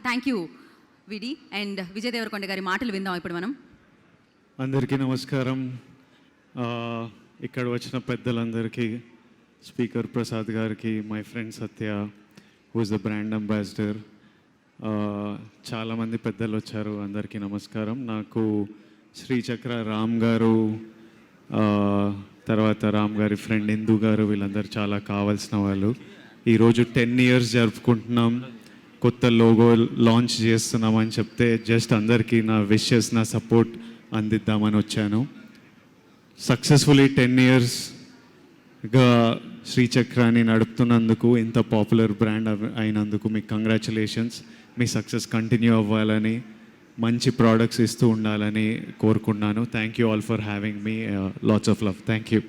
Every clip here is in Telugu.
థ్యాంక్ యూ విడి అండ్ విజయ్ దేవరకొండ గారి మాటలు విందాం ఇప్పుడు మనం. అందరికీ నమస్కారం. ఇక్కడ వచ్చిన పెద్దలందరికీ, స్పీకర్ ప్రసాద్ గారికి, my friend Satya who is the brand ambassador, చాలామంది పెద్దలు వచ్చారు, అందరికీ నమస్కారం. నాకు శ్రీచక్ర రామ్ గారు, తర్వాత రామ్ గారి ఫ్రెండ్ ఇందు గారు, వీళ్ళందరూ చాలా కావాల్సిన వాళ్ళు. ఈరోజు 10 years జరుపుకుంటున్నాం, కొత్త లోగో లాంచ్ చేస్తున్నామని చెప్తే జస్ట్ అందరికీ నా విషెస్, నా సపోర్ట్ అందిద్దామని వచ్చాను. సక్సెస్ఫుల్లీ 10 yearsగా శ్రీచక్రాన్ని నడుపుతున్నందుకు, ఇంత పాపులర్ బ్రాండ్ అయినందుకు మీకు కంగ్రాచులేషన్స్. మీ సక్సెస్ కంటిన్యూ అవ్వాలని, మంచి ప్రోడక్ట్స్ ఇస్తూ ఉండాలని కోరుకున్నాను. Thank you all for having me. Lots of love. Thank you.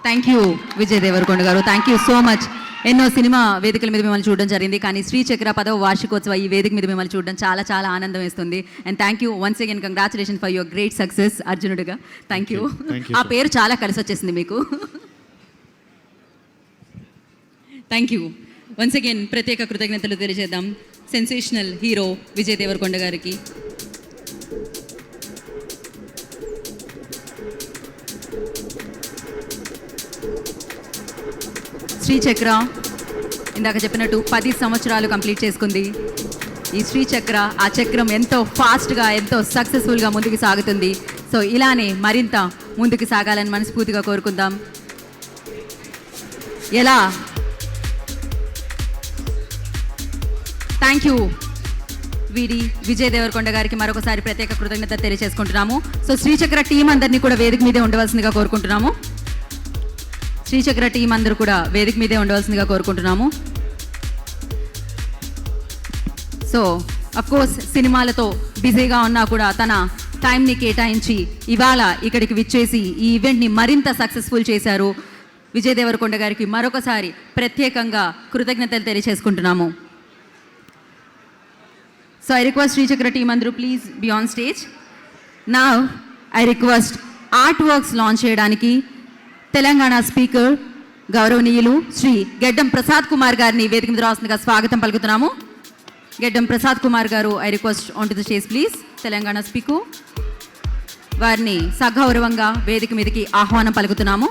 Thank you Vijay Deverakonda garu. Thank you so much. ఎన్నో సినిమా వేదికల మీద మిమ్మల్ని చూడడం జరిగింది, కానీ శ్రీచక్ర 10వ వార్షికోత్సవ ఈ వేదిక మీద మిమ్మల్ని చూడడం చాలా చాలా ఆనందం వేస్తుంది. And thank you once again. Congratulation for your great success అర్జునుడిగా. Thank you. ఆ పేరు చాలా కలిసి వచ్చేసింది మీకు. Thank you once again. ప్రత్యేక కృతజ్ఞతలు తెలియజేద్దాం సెన్సేషనల్ హీరో విజయ్ దేవరకొండ గారికి. శ్రీచక్ర ఇందాక చెప్పినట్టు 10 సంవత్సరాలు కంప్లీట్ చేసుకుంది. ఈ శ్రీచక్ర, ఆ చక్రం ఎంతో ఫాస్ట్గా, ఎంతో సక్సెస్ఫుల్గా ముందుకు సాగుతుంది. సో ఇలానే మరింత ముందుకు సాగాలని మనస్ఫూర్తిగా కోరుకుందాం. ఎలా థ్యాంక్ యూ వీడి విజయ్ దేవరకొండ గారికి మరొకసారి ప్రత్యేక కృతజ్ఞత తెలియజేసుకుంటున్నాము. సో శ్రీచక్ర టీం అందరినీ కూడా వేదిక మీదే ఉండవలసిందిగా కోరుకుంటున్నాము. శ్రీచక్ర టీం అందరూ కూడా వేదిక మీదే ఉండవలసిందిగా కోరుకుంటున్నాము. సో అఫ్కోర్స్ సినిమాలతో బిజీగా ఉన్నా కూడా తన టైంని కేటాయించి ఇవాళ ఇక్కడికి విచ్చేసి ఈ ఈవెంట్ని మరింత సక్సెస్ఫుల్ చేశారు. విజయ్ దేవరకొండ గారికి మరొకసారి ప్రత్యేకంగా కృతజ్ఞతలు తెలియజేసుకుంటున్నాము. So I request Srichakra team అందరూ please be on stage. Now I request art works launch చేయడానికి తెలంగాణ స్పీకర్ గౌరవనీయులు శ్రీ గెడ్డం ప్రసాద్ కుమార్ గారిని వేదిక మీద రాస్తుందిగా స్వాగతం పలుకుతున్నాము. గెడ్డం ప్రసాద్ కుమార్ గారు, I request on to the stage please. Telangana speaker వారిని సగౌరవంగా వేదిక మీదకి ఆహ్వానం పలుకుతున్నాము.